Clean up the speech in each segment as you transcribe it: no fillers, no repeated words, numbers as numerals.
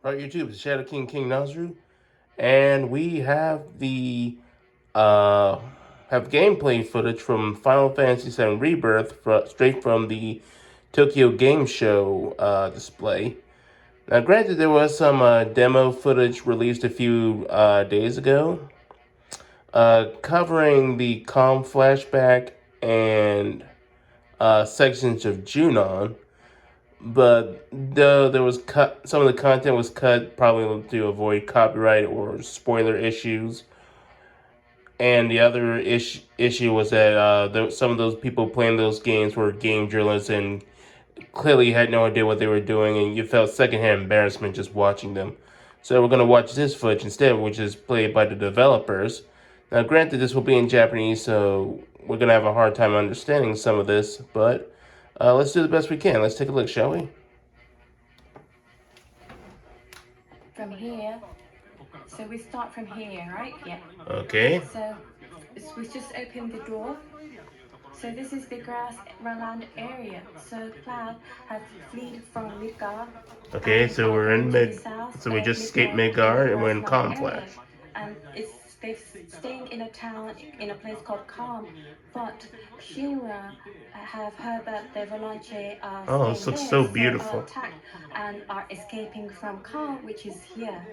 Right, YouTube, it's Shadow King Nazru, and we have the uh have gameplay footage from Final Fantasy VII Rebirth straight from the Tokyo Game Show display. Now, granted, there was some demo footage released a few days ago, covering the calm flashback and sections of Junon. But though there was some of the content was cut probably to avoid copyright or spoiler issues, and the other issue was that some of those people playing those games were game journalists and clearly had no idea what they were doing, and you felt secondhand embarrassment just watching them. So we're gonna watch this footage instead, which is played by the developers. Now, granted, this will be in Japanese, so we're gonna have a hard time understanding some of this, but let's do the best we can. Let's take a look, shall we? From here. So we start from here, right? Yeah. Okay. So we just open the door. So this is the grassland area. So Cloud has fled from Midgar. Okay, so we're in mid. So we just escaped Midgar and we're in Calm Flash. And they've staying in a town in a place called Calm, but Shinra have heard that the Volanche are Oh, this looks so beautiful. are attacked and are escaping from Calm, which is here.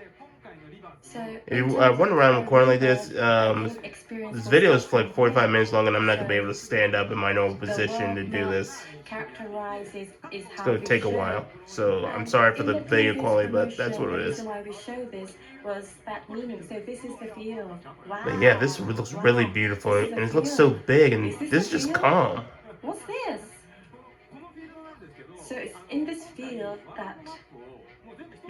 So if you run around the corner like this, this video is like 45 minutes long, and I'm not gonna be able to stand up in my normal position to do this. It's gonna take a while, so I'm sorry for the video quality, but that's what it is. The reason why we show this was that meaning. So this is the field. Wow. But yeah, this looks really beautiful, and it looks so big, and this is just calm. What's this? So it's in this field that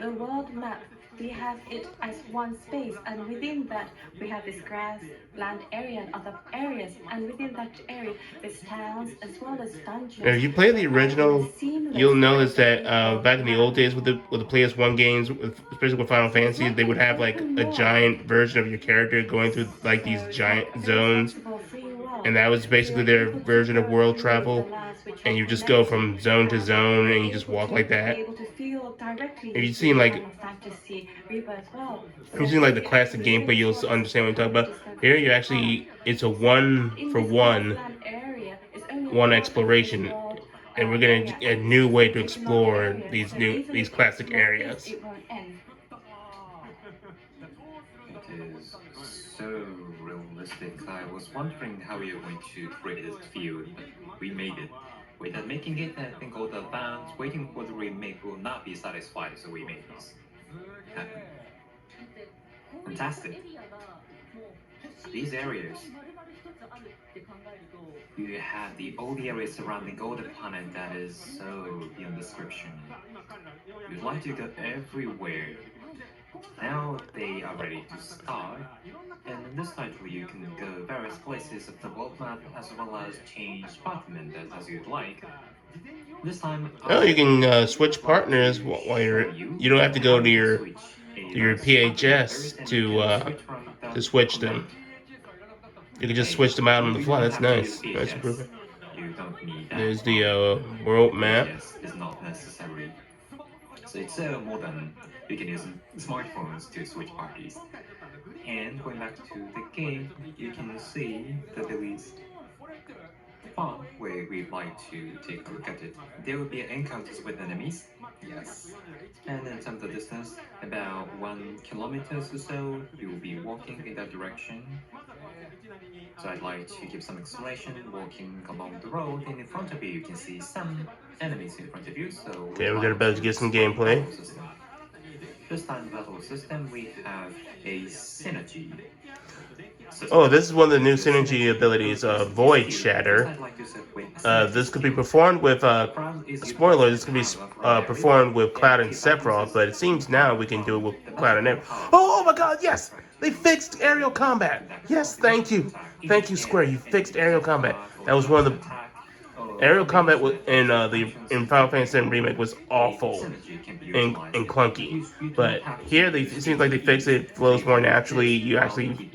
the world map, we have it as one space, and within that we have this grassland area and other areas, and within that area there's towns as well as dungeons. If you play the original, you'll notice that back in the old days with the PS1 games, especially with Final Fantasy, they would have like a giant version of your character going through like these giant zones, and that was basically their version of world travel. And you just go from zone to zone, and you just walk like that. If you've seen like the classic gameplay, you'll understand what I'm talking about. Here, you actually it's a one exploration, and we're gonna a new way to explore these classic areas. It is so realistic. I was wondering how you're going to create this field, but we made it. Without making it, I think all the fans waiting for the remake will not be satisfied, so we made this happen. Fantastic. These areas, you have all the areas surrounding all the planet that is so beyond description. You'd like to go everywhere. Now they are ready to start, and in this title you can go various places of the world map as well as change department as you'd like. This time, you can switch partners while you don't have to go to your PHS to switch them. You can just switch them out on the fly. That's nice. Nice improvement. There's the world map. Is not necessary. So it's so modern. You can use smartphones to switch parties. And going back to the game, you can see that there is fun where we'd like to take a look at it. There will be encounters with enemies, yes. And in terms of distance, about 1 kilometer or so, you will be walking in that direction. So I'd like to give some explanation. Walking along the road, and in front of you, you can see some enemies in front of you. So okay, we're about to get some gameplay. This time battle system, we have a synergy. Oh, this is one of the new synergy abilities, Void Shatter. This could be performed with, spoiler, this could be performed with Cloud and Sephiroth, but it seems now we can do it with Cloud and Sephiroth. Oh my god, yes! They fixed aerial combat! Yes, thank you! Thank you, Square, you fixed aerial combat. That was one of the... Aerial combat in Final Fantasy VII Remake was awful and clunky, but here it seems like they fixed it. It flows more naturally. You actually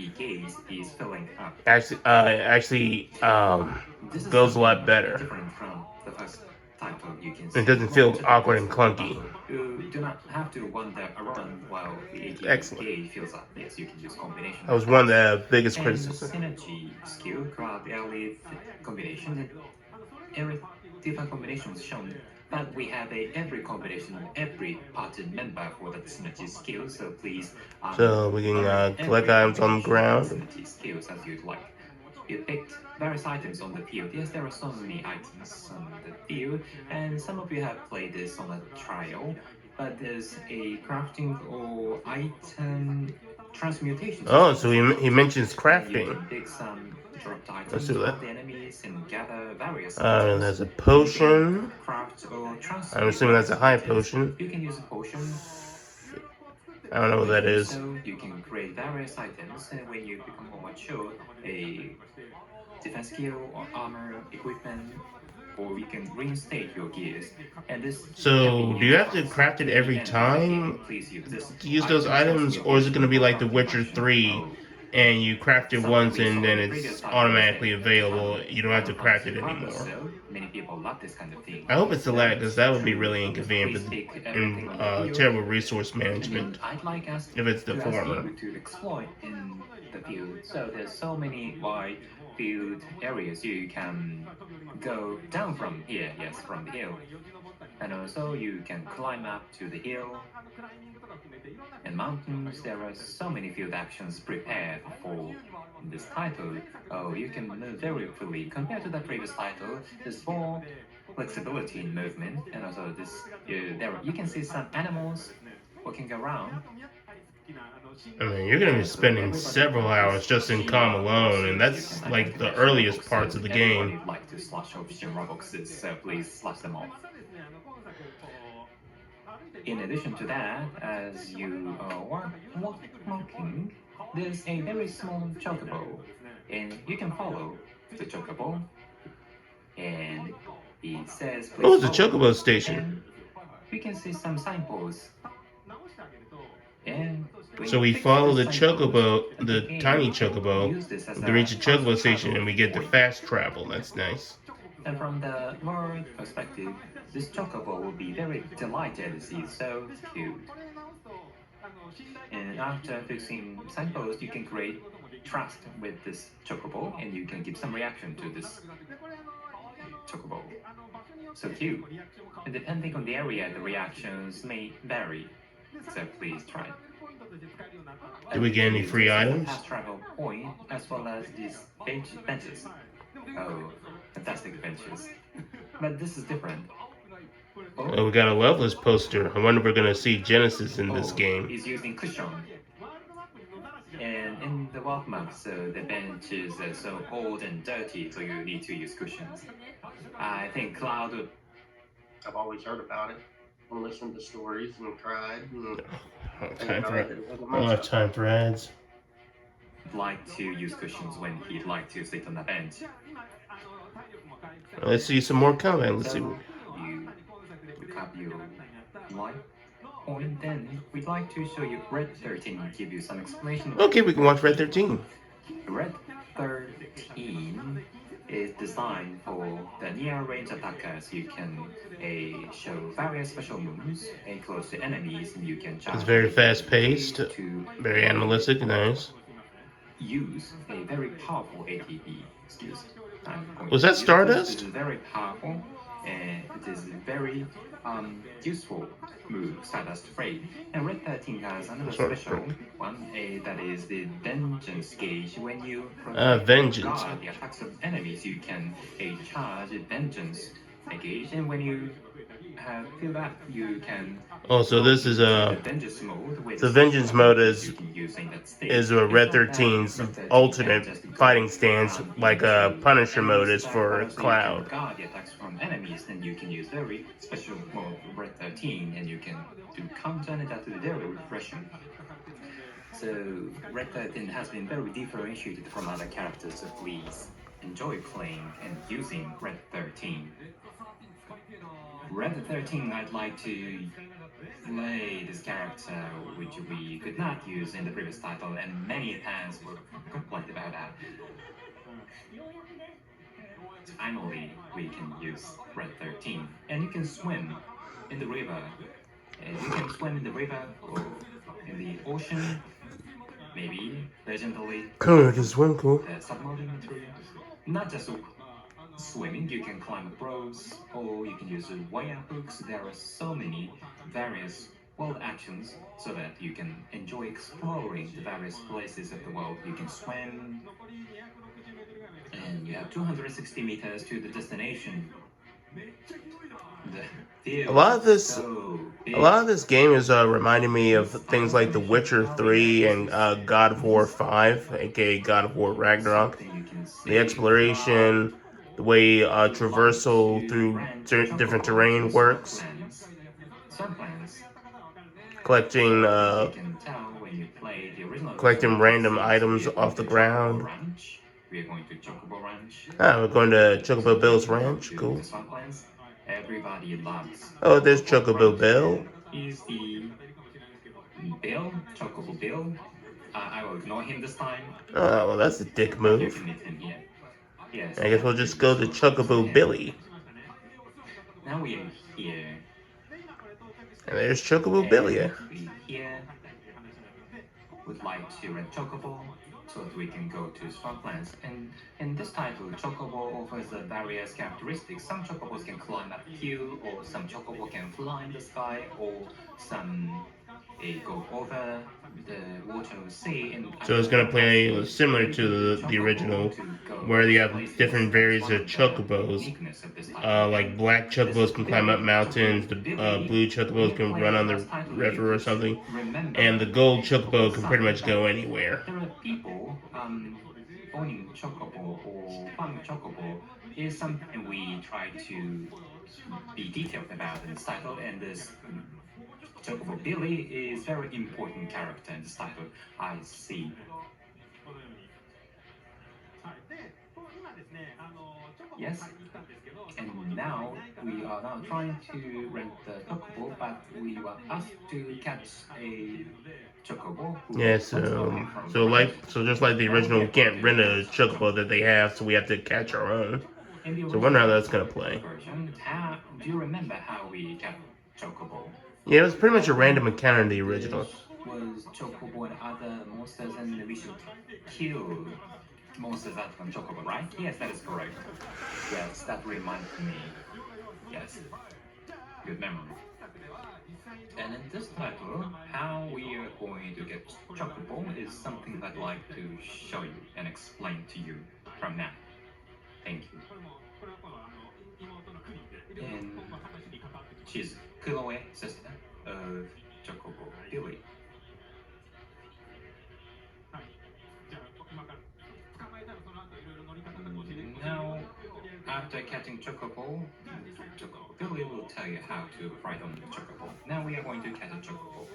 goes a lot better. It doesn't feel awkward and clunky. You do not have to wander around while the ATB Excellent. gauge fills up. Yes, you can use combination That was methods. one of the biggest And criticisms. synergy skill, crowd elite combination, and every different combinations shown. But we have every combination of every party member for the synergy skill, so please So we can learn collect every items on the combination of the ground. synergy skills as you'd like. You picked various items on the field. Yes, there are so many items on the field, and some of you have played this on a trial, but there's a crafting or item transmutation Oh, system so as well. he mentions And you crafting. can pick some dropped Let's items do that. from the enemies and gather various items. There's a And you can potion. craft or I'm transmute assuming that's a various high items. potion. You can use a potion. I don't know what When you that do is. so, you can create various items, and when you become more mature, a defense skill or armor equipment, or you can reinstate your gears. And this can be So, do you used have to craft it to the every end of the time game. Please use this to use those item items, or is it going to transmutation be or like The crafting Witcher function. 3 Oh, and you craft it something once we and saw in then the previous it's title is automatically available? You don't have to craft it rather anymore. so. Many people love this kind of thing. I hope it's a lag because That's that would be true. really Please inconvenient pick and everything on the field. terrible resource I mean, management I'd like us if it's the to ask former. you to exploit in the field. So there's so many wide field areas you can go down from here, yes, from the hill. And also you can climb up to the hill and mountains. There are so many field actions prepared for this title. Oh, you can move very freely. Compared to the previous title, there's more flexibility in movement, and also this you can see some animals walking around. I mean, you're going to be So spending everybody several loves hours this just in Shinra calm alone, and boxes. You that's can like the identify Shinra earliest parts boxes. of the Everybody game. would like to slash off Shinra boxes, so please slash them off. In addition to that, as you are walking, there's a very small chocobo, and you can follow the chocobo, and it says Oh, please it's a follow, chocobo station. and you can see some signposts. And when So you we fix follow the the signpost, chocobo, the the tiny game chocobo. use this as We can a reach the fast chocobo station travel and we get the point. fast travel. That's nice. And from the world perspective, this chocobo will be very delighted to see so cute. And after fixing signpost, you can create trust with this chocobo, and you can give some reaction to this chocobo. So cute. And depending on the area, the reactions may vary. So please try. Did we get any free items? Fast travel point as well as these benches. Oh, fantastic benches. But this is different. Oh, we got a Loveless poster. I wonder if we're gonna see Genesis in this Oh, game. he's using cushion. And in the world map, so the bench is so old and dirty, so you need to use cushions. I think Cloud would. I've always heard about it and listened to stories and cried. And I don't have time for ads. Like to use cushions when he'd like to sit on a bench. Let's see some more combat. Let's see. So you recap your life point, then we'd like to show you Red 13 and give you some explanation. Okay, we can watch Red 13. Red 13 is designed for the near range attackers. You can show various special moves close to enemies, and you can charge. It's very fast paced, to very animalistic, nice. Use a very powerful ATB. Excuse. Was that Stardust? This is very powerful, and it is very useful move, Stardust Freight. And Red 13 has another special one, that is the Vengeance gauge. When you Vengeance. guard the attacks of enemies, you can charge Vengeance gauge, and when you feel that, you can. Oh, so this is the Vengeance mode. The Vengeance mode is a Red 13's alternate fighting stance, like a Punisher mode is for Cloud. Guard the attacks from enemies, then you can use very special mode Red 13, and you can do counter, and that is very refreshing. So Red 13 has been very differentiated from other characters, so please enjoy playing and using Red 13. Red 13, I'd like to play this character, which we could not use in the previous title, and many fans were complained about that. Finally, we can use Red 13, and you can swim in the river. You can swim in the river or in the ocean, maybe legendary Cool, just swim cool. submarine material. Not just swimming, you can climb ropes or you can use wire hooks. There are so many various world actions so that you can enjoy exploring the various places of the world. You can swim, and you have 260 meters to the destination. The field A lot of this, so big. a lot of this game is reminding me of things like The Witcher 3 and God of War 5, aka God of War Ragnarok. Something you can see. The exploration, the way traversal through different terrain works, Swamplands. collecting You can tell when you play the original collecting version, random since items we are going off the to Chocobo ground. Ranch. We are going to Chocobo Ranch. We're going to So Chocobo Bill's we can go ranch. to Cool. the Swamplands. Everybody loves. Oh, there's Chocobo Chocobo Ranch. Bill. He's the Bill, Chocobo Bill. I will ignore him this time. Oh, well, that's a dick You move. can meet him here. Yes. I guess we'll just go to Chocobo Billy. Now we are here. And there's Chocobo Billy. And we here would like to rent Chocobo so that we can go to Swamplands. And in this title, Chocobo offers the various characteristics. Some Chocobos can climb up you, or some Chocobo can fly in the sky, or some go over the water or sea. And So it's gonna play similar to the original, where you have different varieties of chocobos. Like black chocobos can climb up mountains, the blue chocobos can run on the river or something, and the gold chocobo can pretty much go anywhere. There are people owning Chocobo or farming Chocobo is something we try to be detailed about in this title, and this Chocobo Billy is very important character in this title. I see. Yes. And now we are now trying to rent the Chocobo, but we were asked to catch a Chocobo. Yeah, so just like the original, we can't rent a chocobo that they have, so we have to catch our own. So I wonder how that's gonna play. Do you remember how we got Chocobo? Yeah, it was pretty much a random encounter in the original. Was Chocobo and other monsters, and we should kill monsters out from Chocobo, right? Yes, that is correct. Yes, that reminds me. Yes, good memory. And in this title, how we are going to get Chocobo is something I'd like to show you and explain to you from now. Thank you. And she's Kunoe, sister of Chocobo Billy. Now, after catching Chocobo, Chocobo Billy will tell you how to ride on the Chocobo. Now we are going to catch a Chocobo.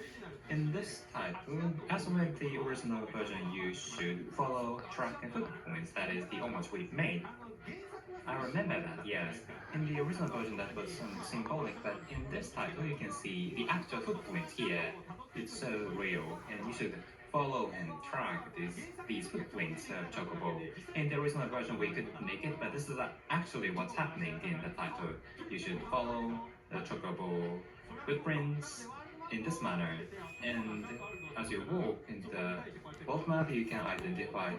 In this title, as with the original version, you should follow track and footprints. That is the homage we've made. I remember that, yes. In the original version, that was some symbolic, but in this title, you can see the actual footprints here. It's so real, and you should follow and track these footprints of Chocobo. In the original version, we couldn't make it, but this is actually what's happening in the title. You should follow the Chocobo footprints in this manner, and as you walk in the world map, you can identify